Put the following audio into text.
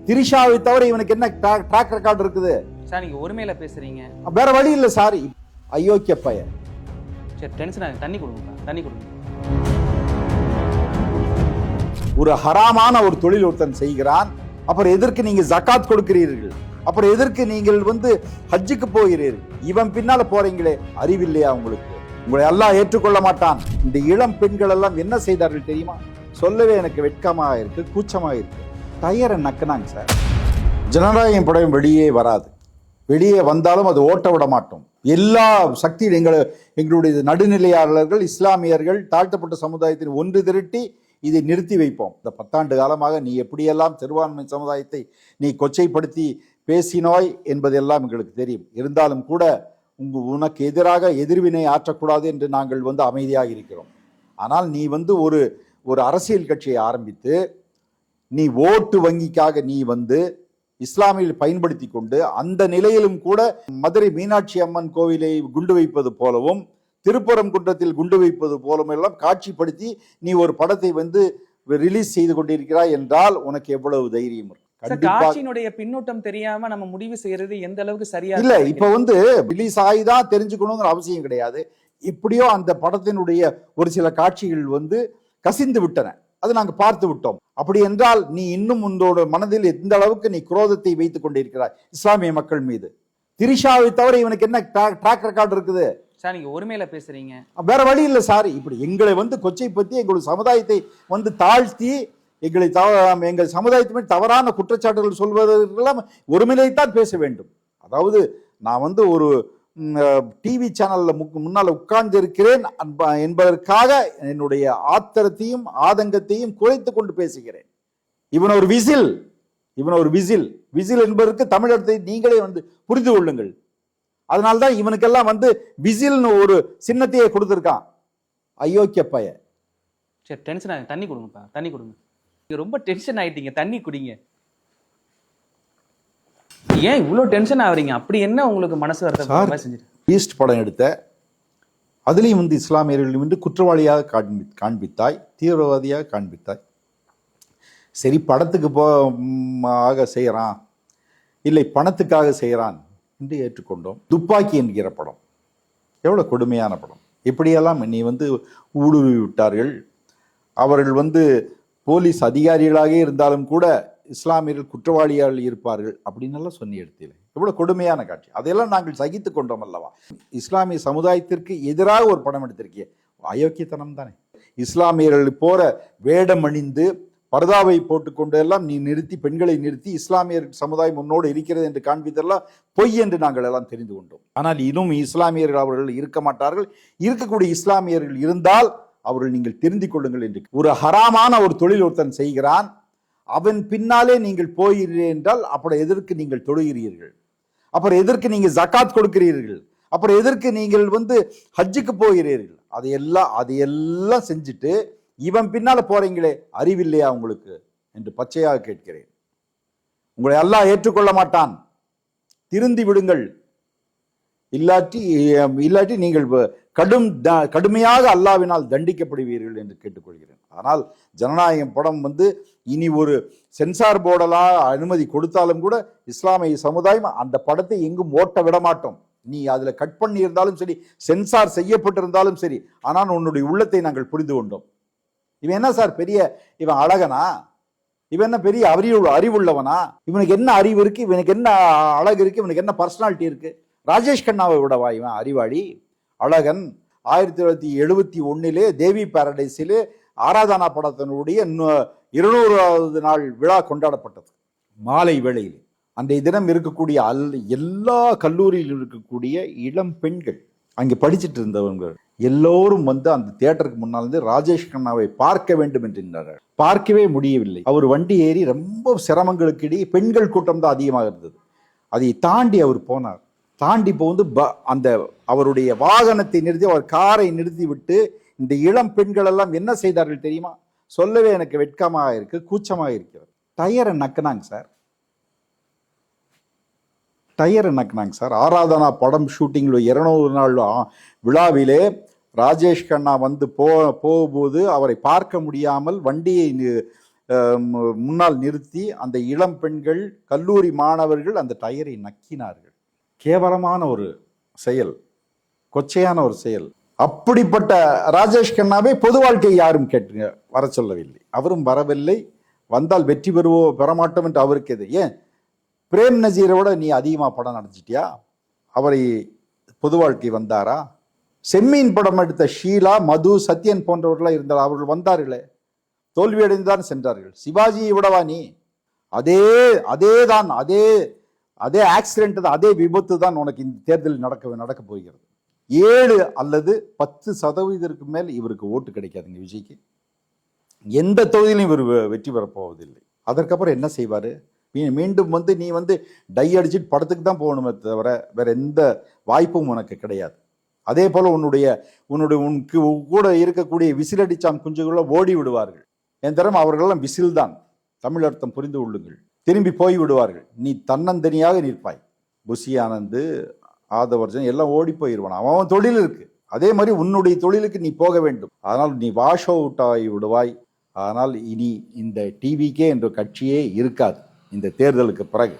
திரிஷாவை தவிர இவனுக்கு என்ன ட்ராக் ரெக்கார்டு இருக்குது? சார் நீங்க ஒருமையில பேசுறீங்க. வேற வழி இல்ல சார். அயோக்கிய பையன். சரி டென்ஷன் ஆகுது. தண்ணி கொடுங்க, தண்ணி கொடுங்க. ஒரு ஹராமான ஒரு தொழில் ஒருத்தன் செய்கிறான். அப்புறம் எதற்கு நீங்க ஜகாத் கொடுக்கிறீர்கள்? அப்புறம் எதற்கு நீங்கள் ஹஜ்ஜுக்கு போகிறீர்கள்? இவன் பின்னால போறீங்களே, அறிவில்லையா உங்களுக்கு? உங்களை எல்லாம் ஏற்றுக்கொள்ள மாட்டான். இந்த இளம் பெண்கள் எல்லாம் என்ன செய்தார்கள் தெரியுமா? சொல்லவே எனக்கு வெட்கமாக இருக்கு, கூச்சமாக இருக்கு. டயரை நக்கினாங்க சார். ஜனநாயகம் படம் வெளியே வராது. வெளியே வந்தாலும் அது ஓட்ட விட மாட்டோம். எல்லா சக்தியும் எங்களுடைய நடுநிலையாளர்கள், இஸ்லாமியர்கள், தாழ்த்தப்பட்ட சமுதாயத்தின் ஒன்று திரட்டி இதை நிறுத்தி வைப்போம். இந்த 10 ஆண்டு காலமாக நீ எப்படியெல்லாம் சிறுபான்மை சமுதாயத்தை நீ கொச்சைப்படுத்தி பேசினாய் என்பதெல்லாம் எங்களுக்கு தெரியும். இருந்தாலும் கூட உனக்கு எதிராக எதிர்வினை ஆற்றக்கூடாது என்று நாங்கள் அமைதியாக இருக்கிறோம். ஆனால் நீ ஒரு அரசியல் கட்சியை ஆரம்பித்து நீ ஓட்டு வங்கிக்காக நீ இஸ்லாமியில் பயன்படுத்தி கொண்டு அந்த நிலையிலும் கூட மதுரை மீனாட்சி அம்மன் கோவிலை குண்டு வைப்பது போலவும் திருப்பரங்குன்றத்தில் குண்டு வைப்பது போலவும் எல்லாம் காட்சிப்படுத்தி நீ ஒரு படத்தை ரிலீஸ் செய்து கொண்டிருக்கிறாய் என்றால் உனக்கு எவ்வளவு தைரியம் இருக்கு? காட்சியினுடைய பின்னூட்டம் தெரியாம நம்ம முடிவு செய்யறது எந்த அளவுக்கு சரியா இல்ல. இப்ப ரிலீஸ் ஆகிதான் தெரிஞ்சுக்கணுங்கிற அவசியம் கிடையாது. இப்படியோ அந்த படத்தினுடைய ஒரு சில காட்சிகள் கசிந்து விட்டன. அது நாங்க பார்த்து விட்டோம். அப்படி என்றால் நீ இன்னும் உன்னோட மனதில் எந்த அளவுக்கு நீ குரோதத்தை வைத்துக் கொண்டிருக்கிறாய் இஸ்லாமிய மக்கள் மீது. திரிஷாவை தவிர இவனுக்கு என்ன ட்ராக் ரெக்கார்டு இருக்குது? சார் நீங்க ஒருமையில பேசுறீங்க. வேற வழி இல்ல சார். இப்படி எங்களை கொச்சை பத்தி எங்களுடைய சமுதாயத்தை தாழ்த்தி எங்கள் சமுதாயத்தை மீது தவறான குற்றச்சாட்டுகள் சொல்வதற்கெல்லாம் ஒருமையிலைத்தான் பேச வேண்டும். அதாவது நான் ஒரு டிவி சேனல்ல முன்னால் உட்கார்ந்து இருக்கிறேன் என்பதற்காக என்னுடைய ஆத்திரத்தையும் ஆதங்கத்தையும் குறைத்து கொண்டு பேசுகிறேன். இவன் ஒரு விசில் என்பதற்கு தமிழகத்தை நீங்களே புரிந்து கொள்ளுங்கள். அதனால்தான் இவனுக்கெல்லாம் விசில்னு ஒரு சின்னத்தையே கொடுத்திருக்கான். அயோக்கிய பையன். சரி டென்ஷன் ஆகுது. தண்ணி கொடுங்கப்பா, தண்ணி கொடுங்க. ரொம்ப டென்ஷன் ஆயிட்டீங்க, தண்ணி குடிங்க. ஏன் இவ்வளவு டென்ஷன் ஆகுறீங்க? அப்படி என்ன உங்களுக்கு மனசு வருது? பீஸ்ட் படம் எடுத்த அதுலயும் இஸ்லாமியர்கள் குற்றவாளியாக காண்பித்தாய், தீவிரவாதியாக காண்பித்தாய். சரி, படத்துக்கு ஆக செய்யறான், இல்லை பணத்துக்காக செய்யறான் என்று ஏற்றுக்கொண்டோம். துப்பாக்கி என்கிற படம் எவ்வளவு கொடுமையான படம். இப்படியெல்லாம் நீ ஊடுருவி விட்டார்கள். அவர்கள் போலீஸ் அதிகாரிகளாக இருந்தாலும் கூட இஸ்லாமியர்கள் குற்றவாளிகள் இருப்பார்கள் அப்படின்னு சொன்னி எடுத்தீங்க. எவ்வளவு கொடுமையான காட்சி. அதையெல்லாம் நாங்கள் சகித்து கொண்டோம் அல்லவா? இஸ்லாமிய சமுதாயத்திற்கு எதிராக ஒரு படம் எடுத்திருக்கிய அயோக்கியத்தனம் தானே. இஸ்லாமியர்கள் போற வேடம் அணிந்து பர்தாவை போட்டுக்கொண்டு எல்லாம் நீ நிறுத்தி, பெண்களை நிறுத்தி இஸ்லாமியர் சமுதாயம் முன்னோடு இருக்கிறது என்று காண்பித்தெல்லாம் பொய் என்று நாங்கள் எல்லாம் தெரிந்து கொண்டோம். ஆனால் இன்னும் இஸ்லாமியர்கள் அவர்கள் இருக்க மாட்டார்கள். இருக்கக்கூடிய இஸ்லாமியர்கள் இருந்தால் அவர்கள் நீங்கள் தெரிந்து கொள்ளுங்கள் என்று. ஒரு ஹராமான ஒரு தொழில் ஒருத்தன் செய்கிறான். அவன் பின்னாலே நீங்கள் போகிறீர்கள் என்றால் அப்புறம் எதற்கு நீங்கள் தொழுகிறீர்கள்? அப்புறம் எதற்கு நீங்க ஜகாத் கொடுக்கிறீர்கள்? அப்புறம் எதற்கு நீங்கள் ஹஜ்ஜுக்கு போகிறீர்கள்? அதையெல்லாம் செஞ்சுட்டு இவன் பின்னால போறீங்களே, அறிவில்லையா உங்களுக்கு என்று பச்சையாக கேட்கிறேன். உங்களை அல்லாஹ் ஏற்றுக்கொள்ள மாட்டான். திருந்தி விடுங்கள். இல்லாட்டி நீங்கள் கடுமையாக அல்லாஹ்வினால் தண்டிக்கப்படுவீர்கள் என்று கேட்டுக்கொள்கிறேன். ஆனால் ஜனநாயகம் படம் இனி ஒரு சென்சார் போர்டெல்லாம் அனுமதி கொடுத்தாலும் கூட இஸ்லாமிய சமுதாயம் அந்த படத்தை எங்கும் ஓட்ட விட மாட்டோம். நீ அதுல கட் பண்ணி இருந்தாலும் சரி, சென்சார் செய்யப்பட்டிருந்தாலும் சரி, ஆனால் உன்னுடைய உள்ளத்தை நாங்கள் புரிந்து கொண்டோம். இவன் என்ன சார் இவன் அழகனா? இவன் என்ன பெரிய அறிவுள்ளவனா? இவனுக்கு என்ன அறிவு இருக்கு? இவனுக்கு என்ன அழகு இருக்கு? இவனுக்கு என்ன பர்சனாலிட்டி இருக்கு? ராஜேஷ் கண்ணாவை விடவா இவன் அறிவாளி, அழகன்? 1971 தேவி பாரடைஸிலே ஆராதனா படத்தினுடைய 200வது நாள் விழா கொண்டாடப்பட்டது. மாலை வேளையில் அன்றைய தினம் இருக்கக்கூடிய எல்லா கல்லூரியில் இருக்கக்கூடிய இளம் பெண்கள், அங்கே படிச்சுட்டு இருந்தவங்க எல்லோரும் அந்த தியேட்டருக்கு முன்னால் ராஜேஷ் கண்ணாவை பார்க்க வேண்டும் என்றார்கள். பார்க்கவே முடியவில்லை. அவர் வண்டி ஏறி ரொம்ப சிரமங்களுக்கு இடையே பெண்கள் கூட்டம் தான் அதிகமாக இருந்தது. அதை தாண்டி அவர் போனார். தாண்டி அந்த அவருடைய வாகனத்தை நிறுத்தி, அவர் காரை நிறுத்தி விட்டு இந்த இளம் பெண்கள் எல்லாம் என்ன செய்தார்கள் தெரியுமா? சொல்லவே எனக்கு வெட்கமாக இருக்கு, கூச்சமாக இருக்கிறது. டயரை நக்கினாங்க சார். ஆராதனா படம் ஷூட்டிங்ல 200 நாள் விழாவிலே ராஜேஷ் கண்ணா போகும்போது அவரை பார்க்க முடியாமல் வண்டியை முன்னால் நிறுத்தி அந்த இளம் பெண்கள், கல்லூரி மாணவர்கள் அந்த டயரை நக்கினார்கள். கேவலமான ஒரு செயல், கொச்சையான ஒரு செயல். அப்படிப்பட்ட ராஜேஷ் கண்ணாவை பொது வாழ்க்கை யாரும் கேட்டு வர சொல்லவில்லை. அவரும் வரவில்லை. வந்தால் வெற்றி பெறமாட்டோம் என்று அவருக்கு எது. ஏன் பிரேம் நசீரோட நீ அதிகமாக படம் நடிச்சிட்டியா? அவரை பொது வாழ்க்கை வந்தாரா? செம்மீன் படம் எடுத்த ஷீலா, மது, சத்யன் போன்றவர்களாக இருந்தால் அவர்கள் வந்தார்களே, தோல்வியடைந்துதான் சென்றார்கள். சிவாஜியை விடவா நீ? அதே ஆக்சிடென்ட் தான், அதே விபத்து தான் உனக்கு இந்த தேர்தலில் நடக்க போகிறது. 7 அல்லது 10% மேல் இவருக்கு ஓட்டு கிடைக்காதுங்க விஜய்க்கு. எந்த தொகுதியிலும் இவர் வெற்றி பெறப் போவதில்லை. அதற்கப்புறம் என்ன செய்வார்? மீண்டும் நீ டை அடிச்சுட்டு படத்துக்கு தான் போகணுமே தவிர வேற எந்த வாய்ப்பும் உனக்கு கிடையாது. அதே போல உனக்கு கூட இருக்கக்கூடிய விசில் அடிச்சாம் குஞ்சுகள ஓடி விடுவார்கள். என் தரம் அவர்களெல்லாம் விசில் தான். தமிழ் அர்த்தம் புரிந்து கொள்ளுங்கள். திரும்பி போய் விடுவார்கள். நீ தன்னந்தனியாக நிற்பாய். புஷி ஆனந்த், ஆதவர்ஜன் எல்லாம் ஓடி போயிடுவான். அவன் தொழில் இருக்கு. அதே மாதிரி உன்னுடைய தொழிலுக்கு நீ போக வேண்டும். அதனால் நீ வாஷ் அவுட் ஆகி விடுவாய். ஆனால் இனி இந்த டிவிக்கே என்ற கட்சியே இருக்காது இந்த தேர்தலுக்கு பிறகு.